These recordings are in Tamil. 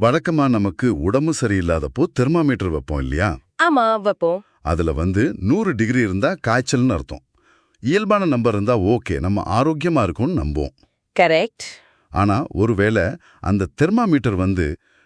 வழக்கமா நமக்கு உடம்பு சரியில்லாதப்போ தெர்மாமீட்டர் வைப்போம் இல்லையா? ஆமா, வைப்போம். அதுல 100 டிகிரி இருந்தா காய்ச்சல்னு அர்த்தம். இயல்பான நம்பர் இருந்தா ஓகே, நம்ம ஆரோக்கியமா இருக்கும்னு நம்புவோம். கரெக்ட். ஆனா ஒருவேளை அந்த தெர்மாமீட்டர்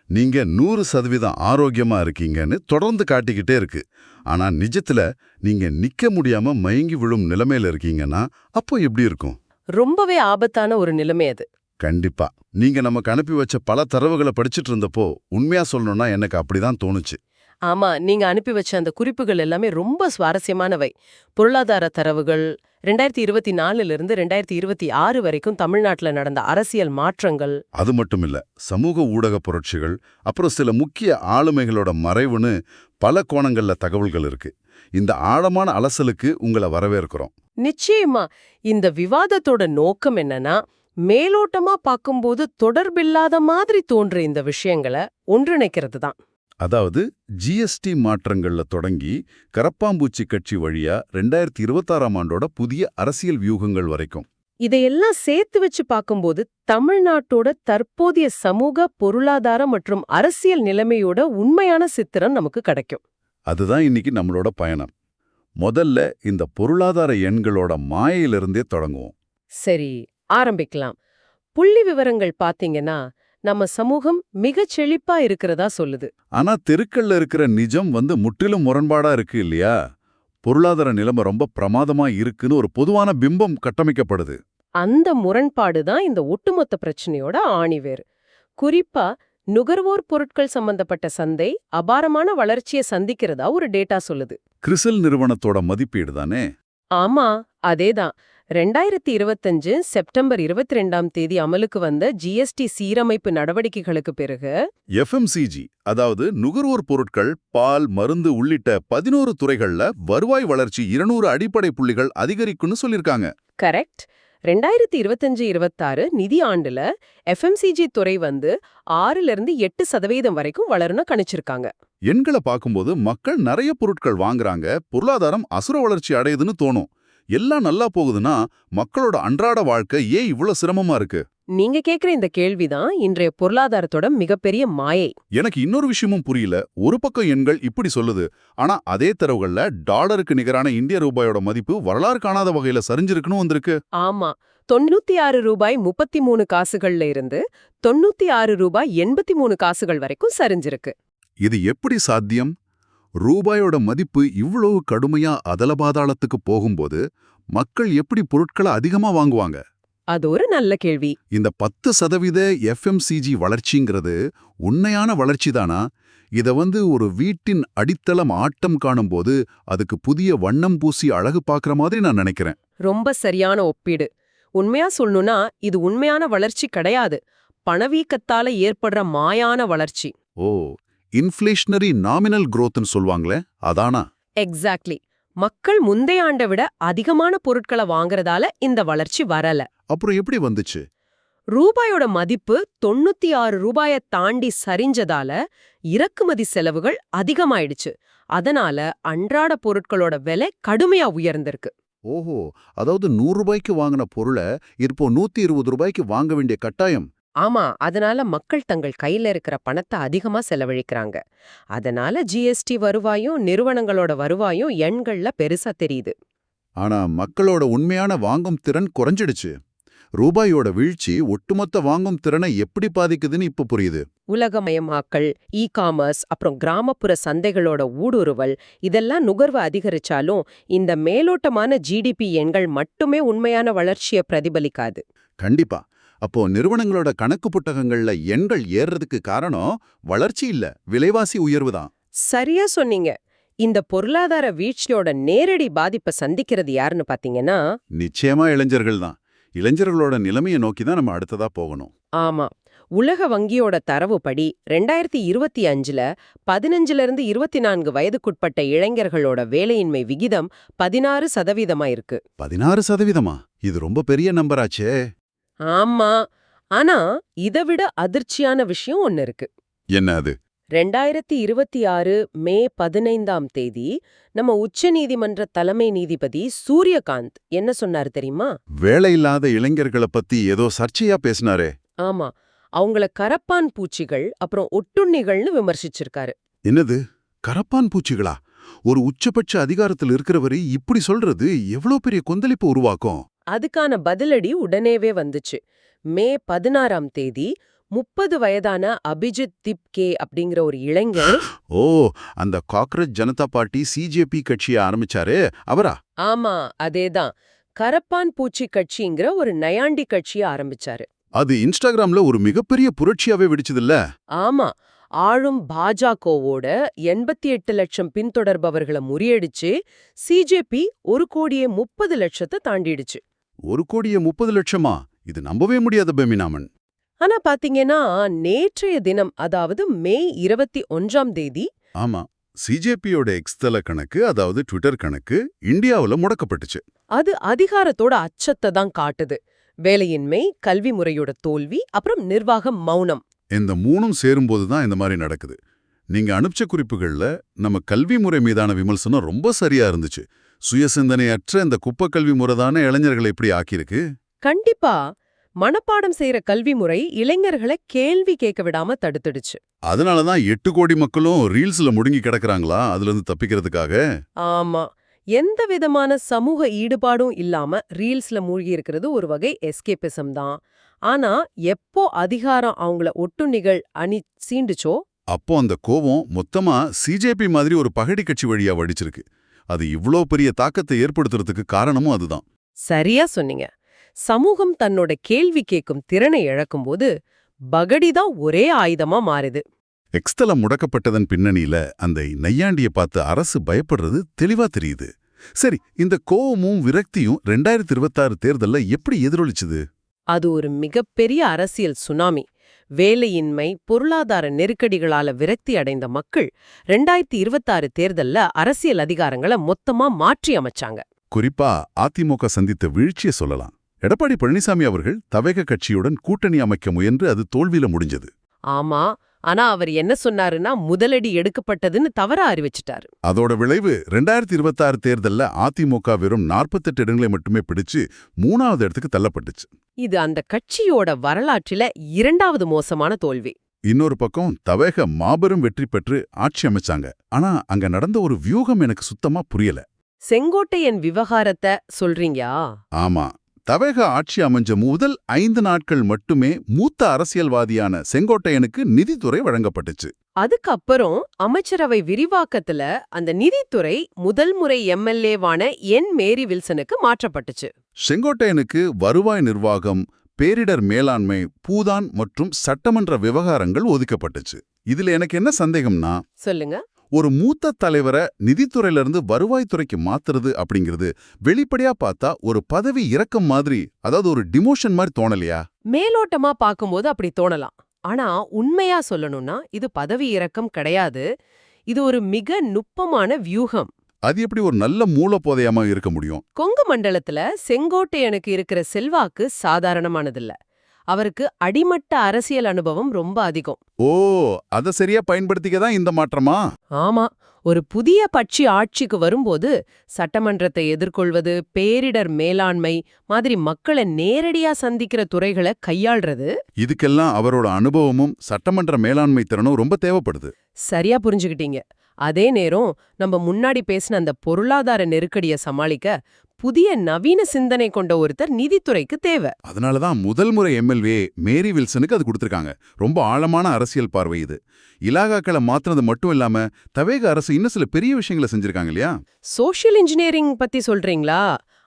நீங்க 100% ஆரோக்கியமா இருக்கீங்கன்னு தொடர்ந்து காட்டிக்கிட்டே இருக்கு. ஆனா நிஜத்துல நீங்க நிக்க முடியாம மயங்கி விழும் நிலைமையில இருக்கீங்கன்னா அப்போ எப்படி இருக்கும்? ரொம்பவே ஆபத்தான ஒரு நிலைமை அது. கண்டிப்பா. நீங்க நமக்கு அனுப்பி வச்ச பல தரவுகளை படிச்சிட்டு இருந்தப்போ உண்மையா சொல்லணும்னா எனக்கு அப்படிதான் தோணுச்சு. ஆமா, நீங்க அனுப்பி வச்ச அந்த குறிப்புகள் எல்லாமே ரொம்ப சுவாரஸ்யமானவை. பொருளாதார தரவுகள் 2024 இருந்து 2026 வரைக்கும் தமிழ்நாட்டுல நடந்த அரசியல் மாற்றங்கள். அது மட்டும் இல்ல, சமூக ஊடக புரட்சிகள், அப்புறம் சில முக்கிய ஆளுமைகளோட மறைவுன்னு பல கோணங்கள்ல தகவல்கள் இருக்கு. இந்த ஆழமான அலசலுக்கு உங்களை வரவேற்கிறோம். நிச்சயமா. இந்த விவாதத்தோட நோக்கம் என்னன்னா, மேலோட்டமா பார்க்கும்போது தொடர்பில்லாத மாதிரி தோன்ற இந்த விஷயங்களை ஒன்றிணைக்கிறது தான். அதாவது ஜிஎஸ்டி மாற்றங்கள்ல தொடங்கி கரப்பாம்பூச்சி கட்சி வழியா 2026ஆம் ஆண்டோட புதிய அரசியல் வியூகங்கள் வரைக்கும். இதையெல்லாம் சேர்த்து வச்சு பார்க்கும்போது தமிழ்நாட்டோட தற்போதைய சமூக, பொருளாதார மற்றும் அரசியல் நிலைமையோட உண்மையான சித்திரம் நமக்கு கிடைக்கும். அதுதான் இன்னைக்கு நம்மளோட பயணம். முதல்ல இந்த பொருளாதார எண்களோட மாயையிலிருந்தே தொடங்குவோம். சரி, ஆரம்பிக்கலாம். புள்ளி விவரங்கள் பாத்தீங்கன்னா நம்ம சமூகம் மிகச் செழிப்பா இருக்கிறதா சொல்லுது. ஆனா தெருக்கள்ல இருக்கிற நிஜம் முற்றிலும் முரண்பாடா இருக்கு இல்லையா? பொருளாதார நிலைமை ரொம்ப பிரமாதமா இருக்குன்னு ஒரு பொதுவான பிம்பம் கட்டமைக்கப்படுது. அந்த முரண்பாடு தான் இந்த ஒட்டுமொத்த பிரச்சனையோட ஆணிவேர். குறிப்பா நுகர்வோர் பொருட்கள் சம்பந்தப்பட்ட சந்தை அபாரமான வளர்ச்சியை சந்திக்கிறதா ஒரு டேட்டா சொல்லுது. கிறிசில் நிறுவனத்தோட மதிப்பீடு தானே? ஆமா, அதேதான். 2025 செப்டம்பர் 22ஆம் தேதி அமலுக்கு வந்த ஜிஎஸ்டி சீரமைப்பு நடவடிக்கைகளுக்கு பிறகு எஃப்எம்சிஜி, அதாவது நுகர்வோர் பொருட்கள், பால், மருந்து உள்ளிட்ட 11 துறைகள்ல வருவாய் வளர்ச்சி 200 அடிப்படை புள்ளிகள் அதிகரிக்கும்னு சொல்லிருக்காங்க. கரெக்ட். 2025-26 நிதி ஆண்டுல எஃப்எம்சிஜி துறை 6-8% வரைக்கும் வளரும்னு கணிச்சிருக்காங்க. எண்களை பார்க்கும்போது மக்கள் நிறைய பொருட்கள் வாங்குறாங்க, பொருளாதாரம் அசுர வளர்ச்சி அடையுதுன்னு தோணும். எல்லாம் நல்லா போகுதுன்னா மக்களோட அன்றாட வாழ்க்கை ஏன் இவ்வளவு சிரமமா இருக்கு? நீங்க கேக்குற இந்த கேள்விதான் இன்றைய பொருளாதாரத்தோட மிகப்பெரிய மாயை. எனக்கு இன்னொரு விஷயமும் புரியல. ஒரு பக்கம் எண்கள் இப்படி சொல்லுது, ஆனா அதே தரவுகள்ல டாலருக்கு நிகரான இந்திய ரூபாயோட மதிப்பு வரலாறு காணாத வகையில சரிஞ்சிருக்குன்னு வந்திருக்கு. ஆமா, $96.33 இருந்து $96.83 வரைக்கும் சரிஞ்சிருக்கு. இது எப்படி சாத்தியம்? ரூபாயோட மதிப்பு இவ்வளவு கடுமையா அதலபாதாளத்துக்கு போகும்போது மக்கள் எப்படி பொருட்களை அதிகமா வாங்குவாங்க? அது ஒரு நல்ல கேள்வி. இந்த 10% எஃப்எம்சிஜி வளர்ச்சிங்கிறது உண்மையான வளர்ச்சி தானா? இத ஒரு வீட்டின் அடித்தளம் ஆட்டம் காணும்போது அதுக்கு புதிய வண்ணம் பூசி அழகு பார்க்குற மாதிரி நான் நினைக்கிறேன். ரொம்ப சரியான ஒப்பீடு. உண்மையா சொல்லணும்னா இது உண்மையான வளர்ச்சி கிடையாது, பணவீக்கத்தால ஏற்படுற மாயான வளர்ச்சி. ஓ, இன்ஃப்ளேஷனரி நாமினல் growthன்னு சொல்வாங்களே, அதானா? எக்ஸாக்ட்லி. மக்கள் முந்தைய ஆண்டை விட அதிகமான பொருட்களை வாங்குறதால இந்த வளர்ச்சி வரல. அப்புறம் எப்படி வந்துச்சு? ரூபாயோட மதிப்பு 96 ரூபாயை தாண்டி சரிஞ்சதால இறக்குமதி செலவுகள் அதிகமாயிடுச்சு. அதனால அன்றாட பொருட்களோட விலை கடுமையா உயர்ந்திருக்கு. ஓஹோ, அதாவது 100 ரூபாய்க்கு வாங்கின பொருளை இப்போ 120 ரூபாய்க்கு வாங்க வேண்டிய கட்டாயம். ஆமா, அதனால மக்கள் தங்கள் கையில இருக்கிற பணத்தை அதிகமா செலவழிக்கிறாங்க. அதனால ஜிஎஸ்டி வருவாயும் நிறுவனங்களோட வருவாயும் எண்கள்ல பெருசா தெரியுது. ஆனா மக்களோட உண்மையான வாங்கும் திறன் குறைஞ்சிடுச்சு. ரூபாயோட வீழ்ச்சி ஒட்டுமொத்த வாங்கும் திறனை எப்படி பாதிக்குதுன்னு இப்ப புரியுது. உலகமயமாக்கல், இ-காமர்ஸ், அப்புறம் கிராமப்புற சந்தைகளோட ஊடுருவல் இதெல்லாம் நுகர்வு அதிகரிச்சாலும் இந்த மேலோட்டமான ஜிடிபி எண்கள் மட்டுமே உண்மையான வளர்ச்சியை பிரதிபலிக்காது. கண்டிப்பா. அப்போ நிறுவனங்களோட கணக்கு புத்தகங்கள்ல எண்கள் ஏறுறதுக்கு காரணம் வளர்ச்சி இல்ல, விலைவாசி உயர்வு தான். சரியா சொன்னீங்க. இந்த பொருளாதார வீழ்ச்சியோட நேரடி பாதிப்பை சந்திக்கிறது யாருன்னு பாத்தீங்கன்னா நிச்சயமா இளைஞர்கள் தான். இளைஞர்களோட நிலைமையை நோக்கி தான் நம்ம அடுத்ததா போகணும். ஆமா, உலக வங்கியோட தரவுப்படி 2025ல 15லிருந்து 24 வயதுக்குட்பட்ட இளைஞர்களோட வேலையின்மை விகிதம் 16% இருக்கு. 16%? இது ரொம்ப பெரிய நம்பராச்சே. ஆமா, ஆனா இதைவிட அதிர்ச்சியான விஷயம் ஒன்னு இருக்கு. என்ன அது? 2026 மே 15ஆம் தேதி நம்ம உச்ச நீதிமன்ற தலைமை நீதிபதி சூரியகாந்த் என்ன சொன்னார் தெரியுமா? வேலையில்லாத இளைஞர்களை பத்தி ஏதோ சர்ச்சையா பேசினாரே. ஆமா, அவங்கள கரப்பான் பூச்சிகள் அப்புறம் ஒட்டுண்ணிகள்னு விமர்சிச்சிருக்காரு. என்னது, கரப்பான் பூச்சிகளா? ஒரு உச்சபட்ச அதிகாரத்தில் இருக்கிறவரை இப்படி சொல்றது எவ்வளவு பெரிய கொந்தளிப்பு உருவாக்கும்? அதுக்கான பதிலடி உடனேவே வந்துச்சு. மே 16ஆம் தேதி 30 வயதான அபிஜித் திப்கே அப்படிங்கிற ஒரு இளைஞர். ஓ, அந்த காக்ரோச் ஜனதா பார்ட்டி சிஜேபி கட்சியை ஆரம்பிச்சாரே, அவரா? ஆமா, அதேதான். கரப்பான் பூச்சி கட்சிங்கிற ஒரு நயாண்டி கட்சியை ஆரம்பிச்சாரு. அது இன்ஸ்டாகிராம்ல ஒரு மிகப்பெரிய புரட்சியாவே வெடிச்சதில்ல? ஆமா, ஆளும் பாஜகவோட 88 லட்சம் பின்தொடர்பவர்களை முறியடிச்சு சிஜேபி 1,30,00,000 தாண்டிடுச்சு. 1,30,00,000? இது நம்பவே முடியாத பெமினாமன். ஆனா பாத்தீங்கன்னா, நேற்றைய தினம், அதாவது மே 21ஆம் தேதி. ஆமா, சிஜேபியோட எக்ஸ்தல கணக்கு, அதாவது ட்விட்டர் கணக்கு இந்தியாவுல முடக்கப்பட்டுச்சு. அது அதிகாரத்தோட அச்சத்தை தான் காட்டுது. வேலையின்மை, கல்வி முறையோட தோல்வி, அப்புறம் நிர்வாக மௌனம். இந்த மூணும் சேரும்போது தான் இந்த மாதிரி நடக்குது. நீங்க அனுப்பிச்ச குறிப்புகள்ல நம்ம கல்வி முறை மீதான விமர்சனம் ரொம்ப சரியா இருந்துச்சு. சுயசிந்தனையற்ற இந்த குப்பை கல்வி முறை தானே இளைஞர்களை இப்படி ஆக்கியிருக்கு. கண்டிப்பா, மனப்பாடம் செய்யற கல்வி முறை இளைஞர்களை கேள்வி கேட்க விடாம தடுத்துடுச்சு. அதனாலதான் 8 கோடி மக்களும் ரீல்ஸ்ல முடுங்கி கிடக்குறாங்களா, அதுல இருந்து தப்பிக்கிறதுக்காக? ஆமா, எந்த விதமான சமூக ஈடுபாடும் இல்லாம ரீல்ஸ்ல மூழ்கி இருக்கிறது ஒரு வகை எஸ்கேபிசம் தான். ஆனா எப்போ அதிகாரம் அவங்கள ஒட்டுண்ணிகள் சீண்டுச்சோ, அப்போ அந்த கோவம் மொத்தமா சிஜேபி மாதிரி ஒரு பகடி கட்சி வழியா வடிச்சிருக்கு. அது இவ்ளோ பெரிய தாக்கத்தை ஏற்படுத்துறதுக்கு காரணமும் அதுதான். சரியா சொன்னீங்க. சமூகம் தன்னோட கேள்வி கேட்கும் திறனை இழக்கும்போது பகடிதான் ஒரே ஆயுதமா மாறுது. எக்ஸ்தலம் முடக்கப்பட்டதன் பின்னணியில அந்த நையாண்டிய பார்த்து அரசு பயப்படுறது தெளிவா தெரியுது. சரி, இந்த கோவமும் விரக்தியும் 2026 தேர்தல்ல எப்படி எதிரொலிச்சுது? அது ஒரு மிகப்பெரிய அரசியல் சுனாமி. வேலையின்மை, பொருளாதார நெருக்கடிகளால விரக்தி அடைந்த மக்கள் 2026 தேர்தல்ல அரசியல் அதிகாரங்களை மொத்தமா மாற்றி அமைச்சாங்க. குறிப்பா அதிமுக சந்தித்த வீழ்ச்சியை சொல்லலாம். எடப்பாடி பழனிசாமி அவர்கள் தவேக கட்சியுடன் கூட்டணி அமைக்க முயன்று அது தோல்வியில முடிஞ்சது. ஆமா, ஆனா அவர் என்ன சொன்னாருன்னா, முதலடி எடுக்கப்பட்டதுன்னு தவறா அறிவிச்சிட்டாரு. அதோட விளைவு 2026 தேர்தல்ல அதிமுக வெறும் 48 இடங்களை மட்டுமே பிடிச்சு 3வது இடத்துக்கு தள்ளப்பட்டுச்சு. இது அந்த கட்சியோட வரலாற்றில 2வது மோசமான தோல்வி. இன்னொரு பக்கம் தவேக மாபெரும் வெற்றி பெற்று ஆட்சி அமைச்சாங்க. ஆனா அங்க நடந்த ஒரு வியூகம் எனக்கு சுத்தமா புரியல. செங்கோட்டையன் விவகாரத்தை சொல்றீங்களா? ஆமா, தவேக ஆட்சி அமைஞ்ச முதல் 5 நாட்கள் மட்டுமே மூத்த அரசியல்வாதியான செங்கோட்டையனுக்கு நிதித்துறை வழங்கப்பட்டுச்சு. அதுக்கப்புறம் அமைச்சரவை விரிவாக்கத்துல அந்த நிதித்துறை முதல் முறை எம்எல்ஏவான என் மேரி வில்சனுக்கு மாற்றப்பட்டுச்சு. செங்கோட்டையனுக்கு வருவாய் நிர்வாகம், பேரிடர் மேலாண்மை, பூதான் மற்றும் சட்டமன்ற விவகாரங்கள் ஒதுக்கப்பட்டுச்சு. இதுல எனக்கு என்ன சந்தேகம்னா, சொல்லுங்க. ஒரு மூத்த தலைவரை நிதித்துறையிலிருந்து வருவாய்த்துறைக்கு மாத்துறது அப்படிங்கிறது வெளிப்படையா பார்த்தா ஒரு பதவி இறக்கம் மாதிரி, அதாவது ஒரு டிமோஷன் மாதிரி தோணலையா? மேலோட்டமா பார்க்கும்போது அப்படி தோணலாம். ஆனா உண்மையா சொல்லணும்னா இது பதவி இறக்கம் கிடையாது. இது ஒரு மிக நுட்பமான வியூகம். அது எப்படி ஒரு நல்ல மூலப்போதையாம இருக்க முடியும்? கொங்கு மண்டலத்துல செங்கோட்டையனுக்கு இருக்கிற செல்வாக்கு சாதாரணமானதில்ல. அவருக்கு அடிமட்ட அரசியல் அனுபவம் ரொம்ப அதிகம். ஓ, அத சரியா பயன்படுத்திக்க தான் இந்த மாற்றமா? ஆமா, ஒரு புதிய கட்சி ஆட்சிக்கு வரும்போது சட்டமன்றத்தை எதிர்கொள்வது, பேரிடர் மேலாண்மை மாதிரி மக்களை நேரடியா சந்திக்கிற துறைகளை கையாள்றது. இதுக்கெல்லாம் அவரோட அனுபவமும் சட்டமன்ற மேலாண்மை திறனும் ரொம்ப தேவைப்படுது. சரியா புரிஞ்சுக்கிட்டீங்க. அதே நேரம் நம்ம முன்னாடி பேசின அந்த பொருளாதார நெருக்கடியை சமாளிக்க புதிய நவீன சிந்தனை கொண்ட ஒருத்தர் நிதித்துறைக்கு தேவை. அதனாலதான் முதல் முறை எம்எல்ஏ மேரி வில்சனுக்கு அது கொடுத்திருக்காங்க. ரொம்ப ஆழமான அரசியல் பார்வை இது. இலாகாக்களை மாத்தினது மட்டும் இல்லாம தவேக அரசு இன்னும் சில பெரிய விஷயங்களை செஞ்சிருக்காங்க இல்லையா? சோஷியல் இன்ஜினியரிங் பத்தி சொல்றீங்களா?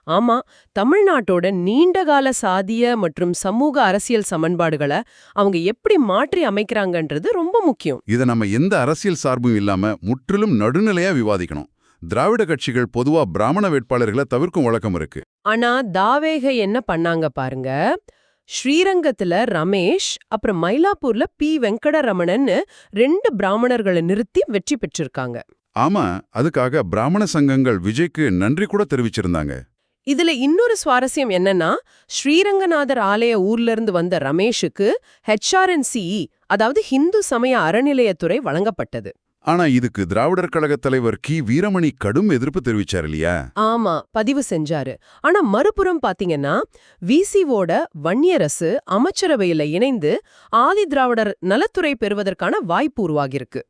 ஆமா, தமிழ்நாட்டோட நீண்டகால சாதிய மற்றும் சமூக அரசியல் சமன்பாடுகளை அவங்க எப்படி மாற்றி அமைக்கிறாங்கன்றது ரொம்ப முக்கியம். இதை நம்ம எந்த அரசியல் சார்பும் இல்லாம முற்றிலும் நடுநிலையா விவாதிக்கணும். திராவிட கட்சிகள் பொதுவா பிராமண வேட்பாளர்களை தவிர்க்கும் வழக்கம் இருக்கு. ஆனா தாவேக என்ன பண்ணாங்க பாருங்க. ஸ்ரீரங்கத்துல ரமேஷ், அப்புறம் மயிலாப்பூர்ல பி வெங்கடரமணன்னு 2 பிராமணர்களை நிறுத்தி வெற்றி பெற்றிருக்காங்க. ஆமா, அதுக்காக பிராமண சங்கங்கள் விஜய்க்கு நன்றி கூட தெரிவிச்சிருந்தாங்க. இதுல இன்னொரு சுவாரஸ்யம் என்னன்னா, ஸ்ரீரங்கநாதர் ஆலய ஊர்ல இருந்து வந்த ரமேஷுக்கு HRNCE, அதாவது ஹிந்து சமய அறநிலையத்துறை வழங்கப்பட்டது. ஆனா இதுக்கு திராவிடர் கழக தலைவர் கி வீரமணி கடும் எதிர்ப்பு தெரிவிச்சார் இல்லையா? ஆமா, பதிவு செஞ்சாரு. ஆனா மறுபுறம் பாத்தீங்கன்னா விசிவோட வன்னியரசு அமைச்சரவையில இணைந்து ஆதி திராவிடர் நலத்துறை பெறுவதற்கான வாய்ப்பு உருவாகியிருக்கு.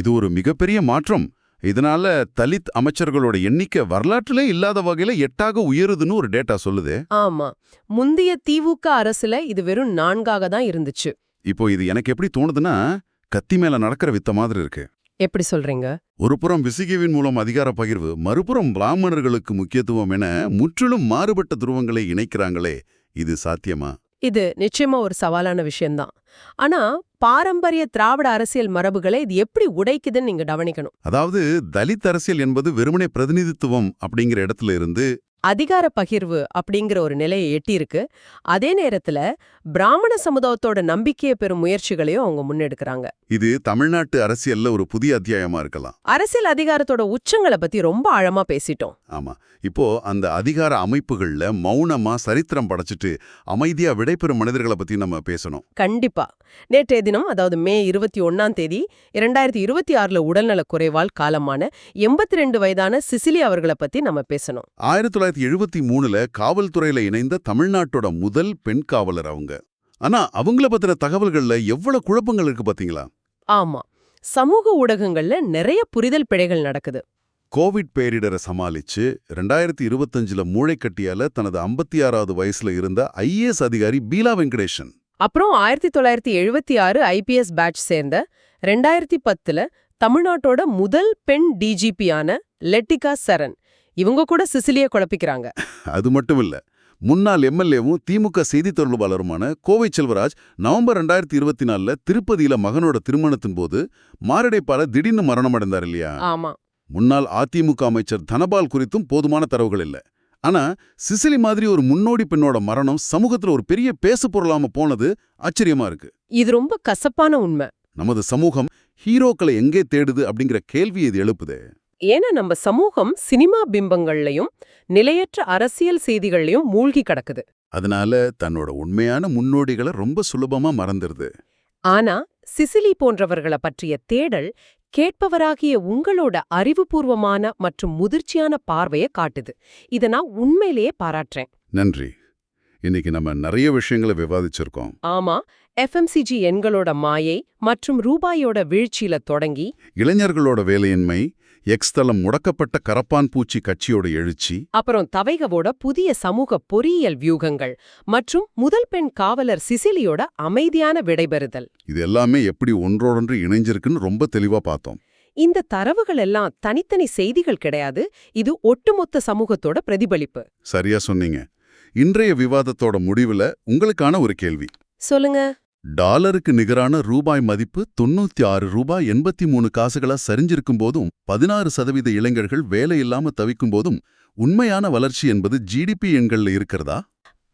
இது ஒரு மிகப்பெரிய மாற்றம். இதனால தலித் அமைச்சர்களோட எண்ணிக்கை வரலாற்றிலே இல்லாத வகையில 8ஆக உயருதுன்னு ஒரு டேட்டா சொல்லுது. ஆமா, முந்தைய திமுக அரசுல இது வெறும் 4ஆக தான் இருந்துச்சு. இப்போ இது எனக்கு எப்படி தோணுதுன்னா, கத்தி மேல நடக்கிற வித்த மாதிரி இருக்கு. எப்படி சொல்றீங்க? ஒரு புறம் விசிகவின் மூலம் அதிகார பகிர்வு, மறுபுறம் பிராமணர்களுக்கு முக்கியத்துவம் என முற்றிலும் மாறுபட்ட துருவங்களை இணைக்கிறாங்களே, இது சாத்தியமா? இது நிச்சயமா ஒரு சவாலான விஷயம்தான். ஆனா பாரம்பரிய திராவிட அரசியல் மரபுகளை இது எப்படி உடைக்குதுன்னு நீங்க கவனிக்கணும். அதாவது தலித் அரசியல் என்பது வெறுமனே பிரதிநிதித்துவம் அப்படிங்கிற இடத்துல இருந்து அதிகார பகிர்வு அப்படிங்கிற ஒரு நிலையை எட்டியிருக்கு. அதே நேரத்துல பிராமண சமுதாயத்தோட நம்பிக்கையை பெறும் முயற்சிகளையும் அவங்க முன்னெடுக்கிறாங்க. இது தமிழ்நாட்டு அரசியல்ல ஒரு புதிய அத்தியாயமா இருக்கலாம். அரசியல் அதிகாரத்தோட உச்சங்களை பத்தி ரொம்ப ஆழமா பேசிட்டோம். ஆமா, இப்போ அந்த அதிகார அமைப்புகள்ல மௌனமா சரித்திரம் படைச்சிட்டு அமைதியா விடைபெறும் மனிதர்களை பத்தி நம்ம பேசணும். கண்டிப்பா. நேற்றைய தினம், அதாவது மே 21ஆம் தேதி 2026ல உடல்நலக் குறைவால் காலமான 82 வயதான சிசிலி அவர்களை பத்தி நம்ம பேசணும். 1973ல காவல்துறையில இணைந்த தமிழ்நாட்டோட முதல் பெண் காவலர் அவங்க. ஆனா அவங்கள பத்தின தகவல்கள்ல எவ்வளவு குழப்பங்கள் இருக்கு பாத்தீங்களா? ஆமா, சமூக ஊடகங்கள்ல நிறைய புரிதல் பிழைகள் நடக்குது. கோவிட் பேரிடரை சமாளிச்சு 2025ல மூளைக்கட்டியால தனது 56வது வயசுல இருந்த ஐஏஎஸ் அதிகாரி பீலா வெங்கடேஷன். அப்புறம் 1976 ஐபிஎஸ் பேட்ச் சேர்ந்த 2010ல தமிழ்நாட்டோட முதல் பெண் டிஜிபியான லெட்டிகா சரண். இவங்க கூட சிசிலிய குழப்பிக்கிறாங்க. அது மட்டும் இல்ல, முன்னாள் எம்எல்ஏவும் திமுக செய்தி தொடர்பாளருமான கோவை செல்வராஜ் நவம்பர் 2024ல திருப்பதியில மகனோட திருமணத்தின் போது மாரடைப்பால திடீர்னு மரணம் அடைந்தார் இல்லையா? ஆமா. முன்னாள் அதிமுக அமைச்சர் தனபால் குறித்தும் போதுமான தரவுகள் இல்ல. ஆனா சிசிலி மாதிரி ஒரு முன்னோடி பெண்ணோட மரணம் சமூகத்துல ஒரு பெரிய பேசு பொருளாம போனது ஆச்சரியமா இருக்கு. இது ரொம்ப கசப்பான உண்மை. நமது சமூகம் ஹீரோக்களை எங்கே தேடுது அப்படிங்கிற கேள்வி இது எழுப்புதே. ஏன்னா நம்ம சமூகம் சினிமா பிம்பங்கள்லயும் நிலையற்ற அரசியல் செய்திகள்லயும் மூழ்கி கிடக்குது. அதனால தன்னோட உண்மையான முன்னோடிகளை ரொம்ப சுலபமா மறந்துருது. ஆனா சிசிலி போன்றவர்களை பற்றிய தேடல் கேட்பவராகிய உங்களோட அறிவுபூர்வமான மற்றும் முதிர்ச்சியான பார்வையை காட்டுது. இதை நான் உண்மையிலேயே பாராட்டுறேன். நன்றி. இன்னைக்கு நம்ம நிறைய விஷயங்களை விவாதிச்சிருக்கோம். ஆமா, எஃப்எம்சிஜி எண்களோட மாயை மற்றும் ரூபாயோட வீழ்ச்சியில தொடங்கி இளைஞர்களோட வேலையின்மை, எக்ஸ் தளம் முடக்கப்பட்ட கரப்பான் பூச்சி கட்சியோட எழுச்சி, அப்புறம் தவைகவோட புதிய சமூக பொறியியல் வியூகங்கள் மற்றும் முதல் பெண் காவலர் சிசிலியோட அமைதியான விடைபெறுதல், இது எல்லாமே எப்படி ஒன்றோடொன்று இணைஞ்சிருக்குன்னு ரொம்ப தெளிவா பார்த்தோம். இந்த தரவுகள் எல்லாம் தனித்தனி செய்திகள் கிடையாது. இது ஒட்டுமொத்த சமூகத்தோட பிரதிபலிப்பு. சரியா சொன்னீங்க. இன்றைய விவாதத்தோட முடிவுல உங்களுக்கான ஒரு கேள்வி. சொல்லுங்க. டாலருக்கு நிகரான ரூபாய் மதிப்பு 96 ரூபாய் 83 காசுகளா சரிஞ்சிருக்கும் போதும் 16% இளைஞர்கள் வேலை இல்லாம தவிக்கும் போதும் உண்மையான வளர்ச்சி என்பது ஜிடிபி எண்கள்ல இருக்கிறதா?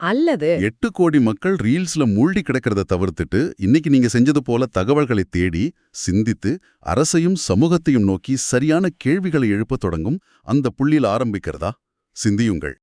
அல்லது 8 கோடி மக்கள் ரீல்ஸ்ல மூழ்கி கிடக்கிறத தவிர்த்துட்டு இன்னைக்கு நீங்க செஞ்சது போல தகவல்களை தேடி சிந்தித்து அரசையும் சமூகத்தையும் நோக்கி சரியான கேள்விகளை எழுப்பத் தொடங்கும் அந்த புள்ளியில் ஆரம்பிக்கிறதா? சிந்தியுங்கள்.